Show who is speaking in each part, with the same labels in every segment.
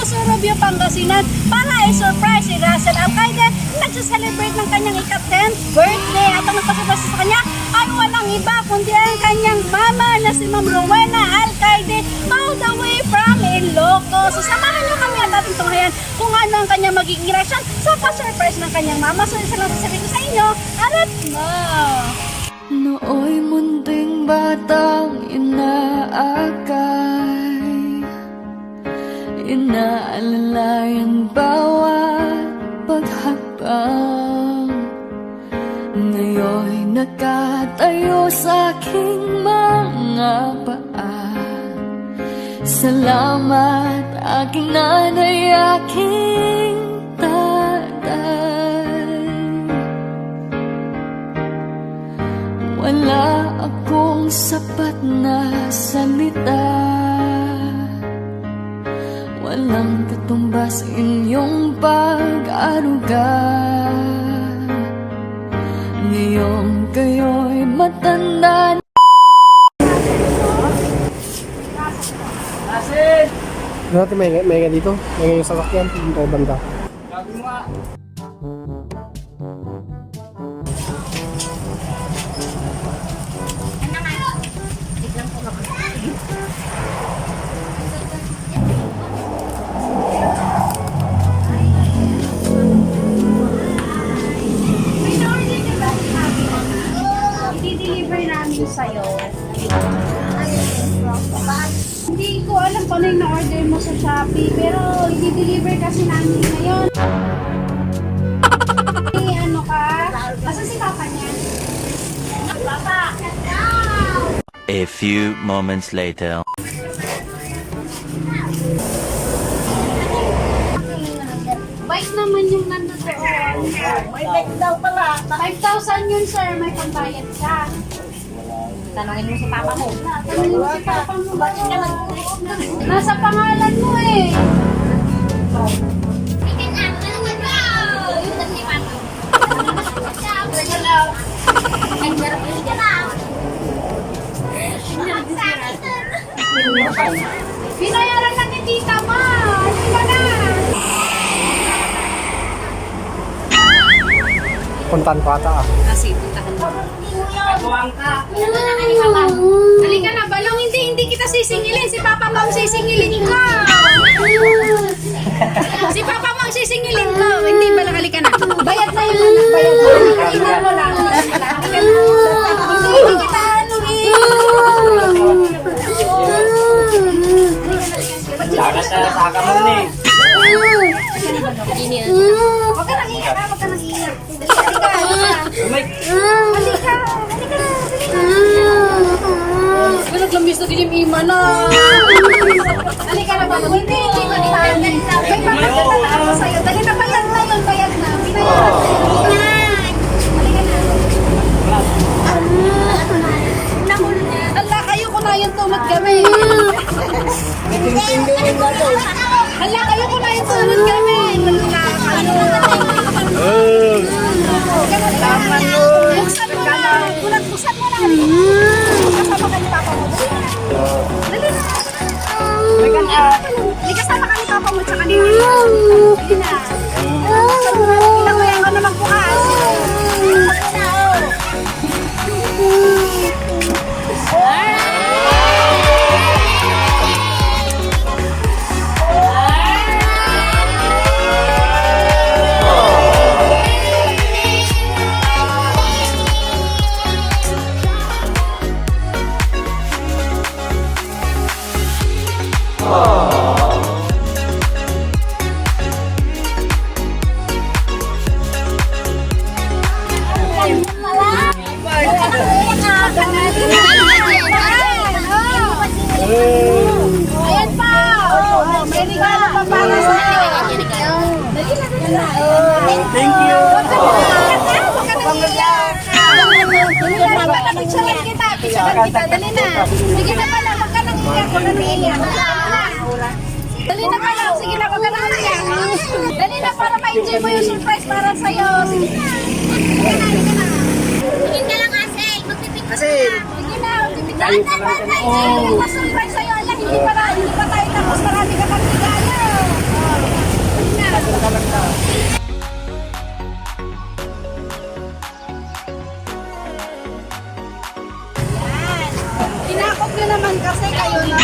Speaker 1: Surubio, Pangasinan para i-surprise si Russell Alcaide. Nagsa-celebrate ng kanyang ika-10th birthday at ang nagpasurprise sa kanya ay walang iba kundi ang kanyang mama na si Ma'am Rowena Alcaide all the way from Ilocos. So samahan niyo kami at ating tunghayan kung ano ang kanyang magiging reaction sa pa-surprise ng kanyang mama. So isa lang sasabihin ko sa inyo, arat mo!
Speaker 2: Nooy munting batang inaakay, inaalalayan bawat paghakbang. Ngayon'y nakatayo sa aking mga paa. Salamat aking nanay, aking tatay. Wala akong sapat na salita, walang katumbas inyong pag-aruga. Ngayong kayo'y matanda na.
Speaker 3: Ano natin may dito? May yung sasakyan dito banda.
Speaker 1: I-deliver namin sa'yo. Hindi ko alam kung ano yung na-order mo sa Shopee, pero i-deliver kasi namin ngayon. Ano ka? Asan si Papa niya? Papa!
Speaker 4: A few moments later.
Speaker 1: Bike naman yung nandun doon.
Speaker 5: May bike daw pala.
Speaker 1: 5,000 yun, sir. May pambayad ka.
Speaker 5: Tanongin mo si papa mo.
Speaker 1: Tanungin mo si Papa mo. Bakit ka nasa pangalan mo eh. Binayaran lang ni Tita Ma. Halika na.
Speaker 3: Puntan ko ata ah.
Speaker 1: Kasi puntahan mo.
Speaker 5: Buwang ka.
Speaker 1: Halika na, Balong. Hindi kita sisingilin. Si Papa Mo ang sisingilin ka. Si Papa Mo ang sisingilin ko. Hindi, Balong. Halika na. Bayad na yun, anak. Bayad na. Tingnan mo lang. Hindi kita ano eh.
Speaker 5: Saka sa mo ni.
Speaker 1: Huwag ka nang iyak. Huwag ka nang iyak. Halika. Halika. Halika na. Naglamis na dilim ima na. Halika na, Balong. Hindi ko tayo. May papagkatataan ko sa'yo. Dali na, bayad na yun. Bayad na. Binayaran na yun. Halika na. Hala, kayo kunayan tumad kami. Hala, kayo kunayan tumad kami. Buksan mo na. Kasama ka ni Papa mo. Dali na. Dali kasama ka ni Papa mo tsaka ni Mama. Dali na. Ilang mo yan ka na magbukas. Ayan pa! May regalo pa para sa iyo. Dali na, dali na.
Speaker 3: Thank you!
Speaker 1: Huwag ka nang iyak. Picturean kita. Dali na. Sige na pala, huwag ka nang iyak. Huwag ka nang iyak. Dali na pala. Sige na, huwag ka nang iyak. Dali na para ma-enjoy mo yung surprise para sa'yo. Sige na. Sige na, sige na.
Speaker 6: Tingin ka lang kasi, magpipicture
Speaker 3: Kasi
Speaker 6: ka.
Speaker 1: Sige na, magpipicture. Ma-surprise sa'yo. Alam mo. hindi pa tayo tapos, marami ka pang ligaya. Yan. Tinakot nyo naman kasi kayo na.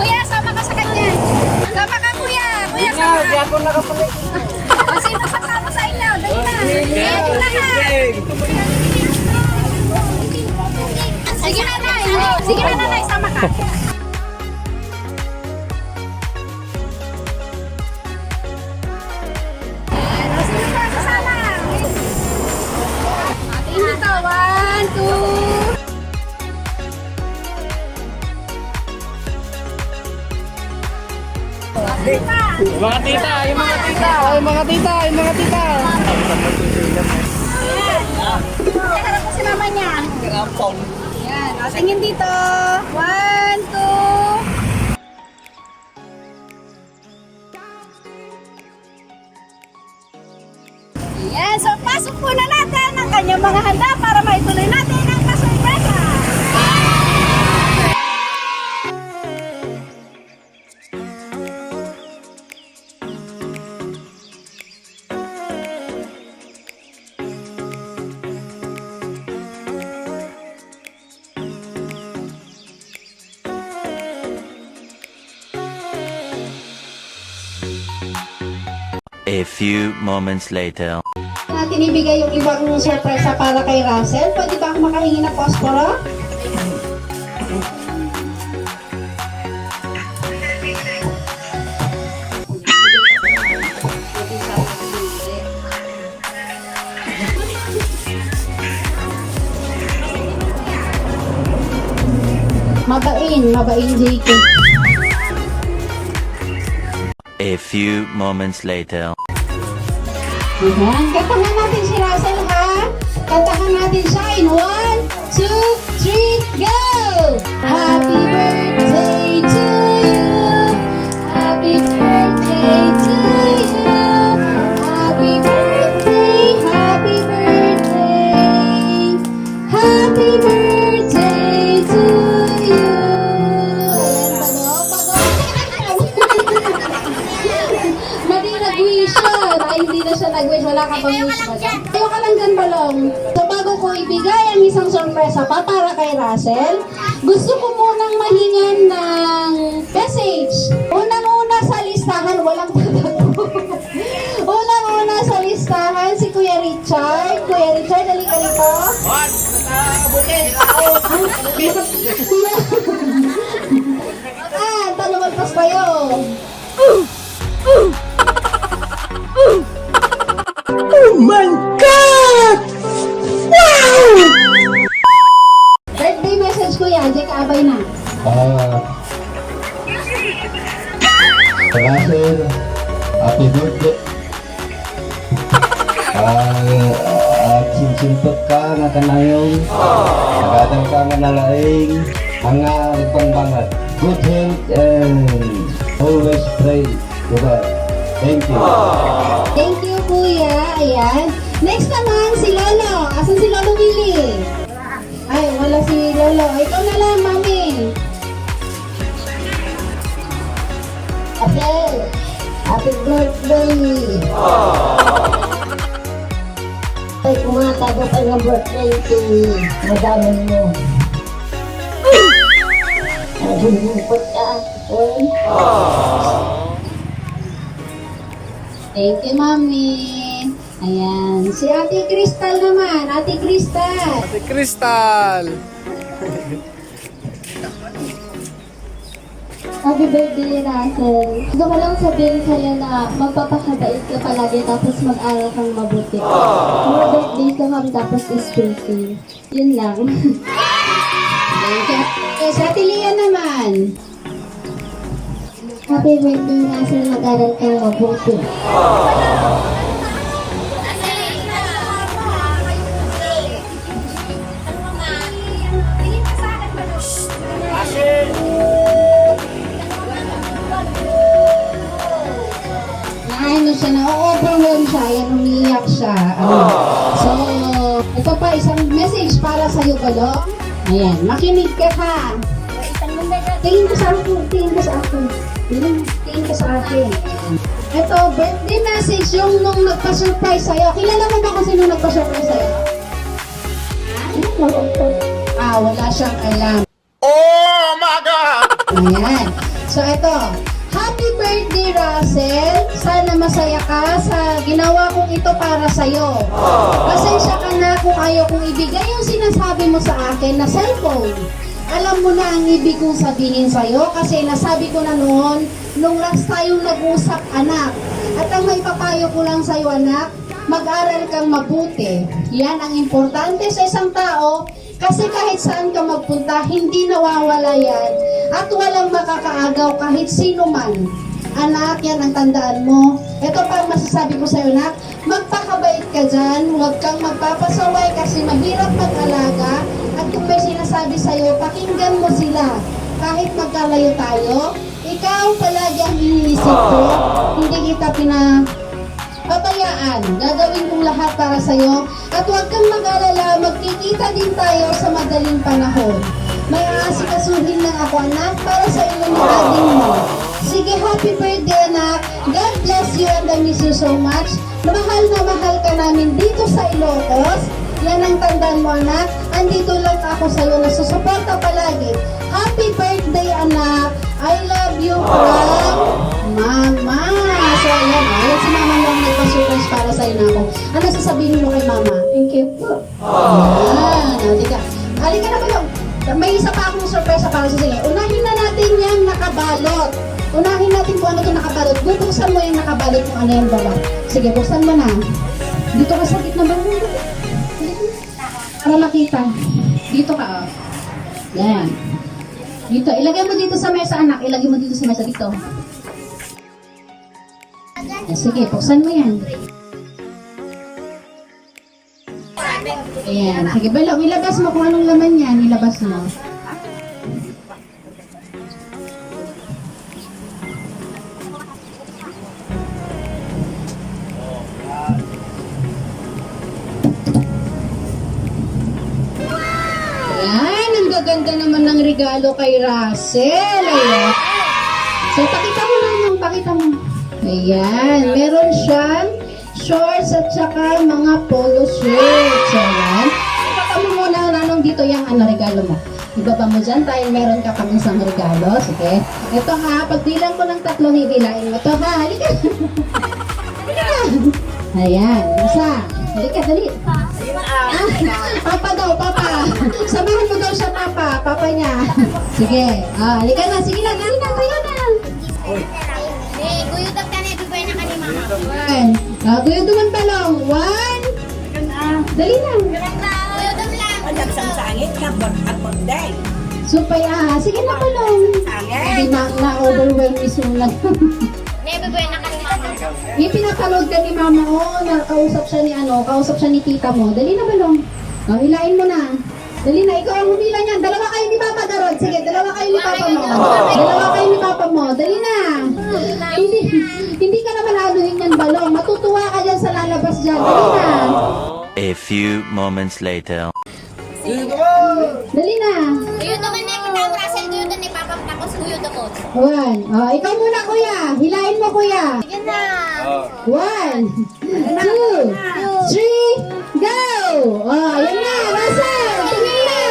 Speaker 1: Kuya, sama ka sa kanya. Sama ka, kuya. Kuya, sama ka.
Speaker 3: ako nakapalit.
Speaker 1: O, sino sasama sa inyo? Dali na. Dali na. Sige na, Nay. Sige na, Nay. Sama ka. Ayan. O, sino pa sasama? Ating dito. 1, 2.
Speaker 3: Mga tita, yung mga tita, yung mga tita, yung mga tita.
Speaker 1: Harap ko si mama niya. Yan. O, tingin dito. 1, 2. Yan. So, pasok muna natin ang kanyang mga handa para maituloy natin ang kasurpresa.
Speaker 4: A few moments later.
Speaker 1: Natin ibigay yung ibang surpresa para kay Russell. Pwede ba ako makahingi ng posporo? Mabain JK.
Speaker 4: A few moments later.
Speaker 1: Ayan, kantahan natin si Russell ha. Kantahan natin siya in 1, 2, 3, go! Happy birthday to you. Happy birthday to you. Happy birthday, happy birthday. Happy birthday to you. Ayan, Mali nag-wish yun. Ay, hindi na siya nag-wish. Wala ka pang wish ba dyan? Ayaw ka lang dyan, Balong. So, bago ko ibigay ang isang sorpresa pa para kay Russell, gusto ko munang mahingan ng message. Unang-una sa listahan, walang tatakbo. Unang-una sa listahan, si Kuya Richard. Kuya Richard, dali ka rito. Talumagpas kayo. Birthday message ko yan, Jack Abay na.
Speaker 6: Russell, happy birthday. Sinsimpot ka nga kanayong. Nagadang ka nga nalaing. Mga pangbangat. Good health and always pray to God. Thank you.
Speaker 1: Thank you, Kuya. Ayan. Next naman, si Lolo. Asan si Lolo Willie? Ay, wala si Lolo. Ikaw na lang, Mami. Abel, happy birthday. Ay, kumatago pa ng birthday to madaming mo. Ay, lumipot ka. Oy. Thank you, Mami. Ayan. Si Ate Crystal naman. Ate Crystal.
Speaker 3: Ate Crystal.
Speaker 2: Happy birthday, Russell. Gusto ko lang sabihin sa'yo na magpapakabait ka palagi tapos mag-aral kang mabuti. More birthday to come tapos stay safe. Yun lang.
Speaker 1: Thank you. Si Ate Lia naman.
Speaker 2: Happy birthday, Russell. Mag-aral kang mabuti.
Speaker 1: Ano siya na, overwhelmed siya, yan, umiiyak siya. So, ito pa isang message para sa iyo, Balong. Ayan, makinig ka ha. Isang Tingin ka sa akin. Tingin ka sa akin. Tingin ka sa akin. Ito, birthday message yung nung nagpa-surprise sa'yo. Kilala mo ba kung sino nagpa-surprise sa'yo? Wala siyang alam. Oh my God! Ayan. So, ito. Happy birthday, Russell. Sana masaya ka sa ginawa kong ito para sa'yo. Pasensya ka na kung ayaw kong ibigay yung sinasabi mo sa akin na cellphone. Alam mo na ang ibig kong sabihin sa'yo kasi nasabi ko na noon nung last tayong nag-usap, anak. At ang may papayo ko lang sa'yo, anak, mag-aral kang mabuti. Yan ang importante sa isang tao kasi kahit saan ka magpunta, hindi nawawala yan at walang makakaagaw kahit sino man. Anak, yan ang tandaan mo. Ito pa ang masasabi ko sa'yo, anak, magpakabait ka dyan, huwag kang magpapasaway kasi mahirap mag-alaga at kung may sinasabi sa'yo, pakinggan mo sila. Kahit magkalayo tayo, ikaw palagi ang iniisip ko, hindi kita pabayaan. Gagawin kong lahat para sa'yo at huwag kang mag-alala, magkikita din tayo sa madaling panahon. May aasikasuhin lang ako, anak, para sa iyo ni ating mo. Sige, happy birthday, anak. God bless you and I miss you so much. Mahal na mahal ka namin dito sa Ilocos. Yan ang tandaan mo, anak. Andito lang ako sa iyo, nasusuporta palagi. Happy birthday, anak. I love you from Mama. So, ayan, ayan si Mama lang nagpa-surprise para sa iyo na ako. Ano sasabihin mo kay Mama? Thank you po. Ayan, halika. Halika na kayo. May isa pa akong surprise para sa iyo. Unahin na natin yung nakabalot. Unahin natin kung ano yung nakabalot. Buksan mo yung nakabalot kung ano yung balot. Sige, buksan mo na. Dito ka sa gitna ba? Para makita. Dito ka, oh. Yan. Dito. Ilagay mo dito sa mesa, anak. Ilagay mo dito sa mesa. Dito. Sige, buksan mo yan. Ayan. Sige, Balong, ilabas mo kung anong laman yan. Ilabas mo. Ayan, ang gaganda naman ng regalo kay Russell. Ayan. So, pakita mo naman, pakita mo. Ayan, meron siyang shorts at saka mga polo shirts. Ayan. Ibaba mo muna, nanong dito yung regalo mo. Ibaba mo dyan dahil meron ka pang isang regalo. Sige. Ito ha, pagbilang ko ng 3, hihilain mo. Ito ha, halika. Halika. Ayan, isa. Halika, dali. Papa daw, papa. Samahan mo daw siya, papa. Papa niya. Sige. Halika na. Sige na, dali na. Tayo na.
Speaker 2: Guyudap ka na, ibigay na ka ni Mama.
Speaker 1: One. Guyod naman Balong. 1. Dali na.
Speaker 2: Guyudap lang.
Speaker 1: Supay sige na Balong. Hindi na-overwhelm is yung lang.
Speaker 2: Ibigay na ka ni Mama.
Speaker 1: Yung pinapaload ka ni Mama, kausap siya ni tita mo. Dali na Balong. Hilain mo na. Dali na, ikaw ang humila niyan. Dalawa kayo ni Papa Garod. Sige, dalawa kayo ni Papa mo. Dalawa kayo ni Papa mo. Dali na. Hindi ka naman aluhin yan, Balong. Matutuwa ka dyan sa lalabas dyan. Dali na.
Speaker 4: A few moments later.
Speaker 1: Dali na.
Speaker 2: Guyudap na, kita ang Russell, guyudap ni Papa, tapos guyudap mo.
Speaker 1: 1. Ikaw muna, kuya. Hilain mo, kuya.
Speaker 2: Sige na.
Speaker 1: 1, 2, 3, go! Ayan na, Russell. Tingin na.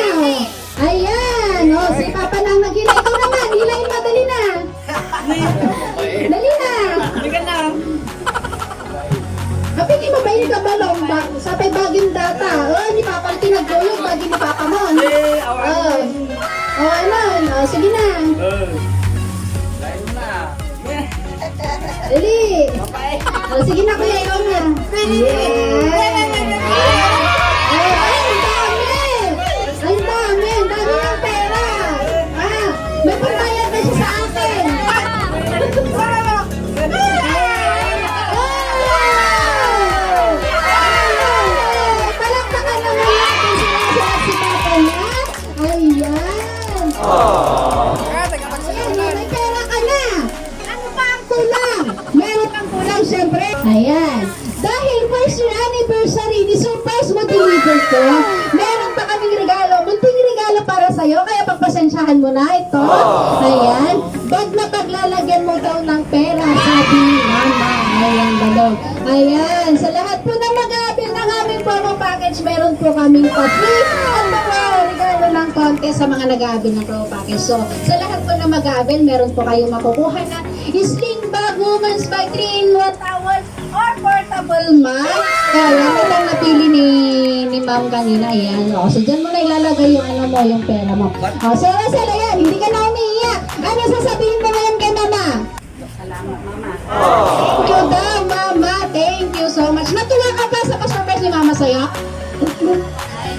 Speaker 1: Ayan. Si Papa na ang naghila. Ikaw naman, hilain mo. Dali na. Dali na. Kapit ibabayin ka Balong. Sapay baging data. Ni Papa tinagulog. Baging ni Papa mo. Ano? Sige na. Dali. Sige na kuya, ikaw na. Ang dami ng pera. May pambayad na siya sa akin. Palakpakan naman natin siya si Papa niya. Ayan. May pera ka na. Ano pa ang kulang? Meron kang kulang, syempre. Ayan. Dahil first year
Speaker 7: nabasahan mo na ito. Ayan. Bag na paglalagyan mo daw ng pera, sabi ni Mama. Ayan, balog. Ayan, sa lahat po na mag-aabil ng aming promo package, meron po kaming pa-free at mga regalo ng konti sa mga nag-aabil ng promo package. So, sa lahat po na mag-aabil, meron po kayong makukuha na sling bag, woman's bag, 3-in-1 towel, or portable mat. Ayan, ito lang napili ni Ma'am kanina. Ayan. O, so, dyan mo na ilalagay yung ano mo, yung pera mo. O, so, Rosel, ayan, hindi ka na umiiyak. Ano sasabihin mo ngayon kay Mama?
Speaker 1: Salamat, Mama.
Speaker 7: Thank you daw, Mama. Thank you so much. Natuwa ka ba sa pa-surprise ni Mama sa'yo?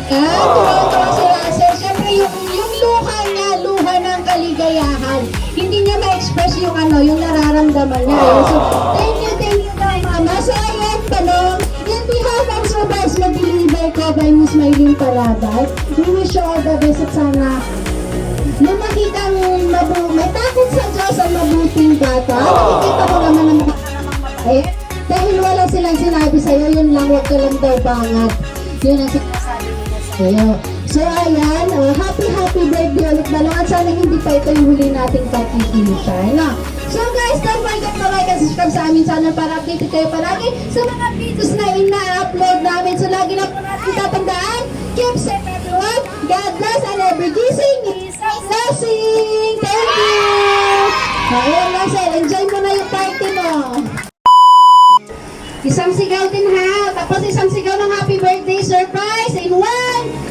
Speaker 7: Tuwa-tuwa si Russell. Siyempre, yung luha niya, luha ng kaligayahan. Hindi niya ma-express yung ano, yung nararamdaman niya. So, thank you daw, Mama. So, ayan, tanong. In behalf of surprise mag-deliver ko by Miss Maylene Palabay, we wish you all the best at sana lumaki kang may takot sa Diyos ang mabuting bata. Nakikita ko naman ang mabait. Dahil wala silang sinabi sa'yo, yun lang, huwag ka lang daw bangat. Yun ang sinasabi nila sa'yo. So ayan, happy birthday ulit balong at sana hindi pa ito yung huli nating pagkikita. No? So guys, don't forget to like and subscribe sa aming channel para updated kayo palagi sa mga videos na ina-upload namin. So lagi na po natin tatandaan, keep safe everyone, God bless and every gising is a blessing. Thank you! Ayan, Russell, enjoy mo na yung party mo. Isang sigaw din ha, tapos isang sigaw ng happy birthday surprise in 1,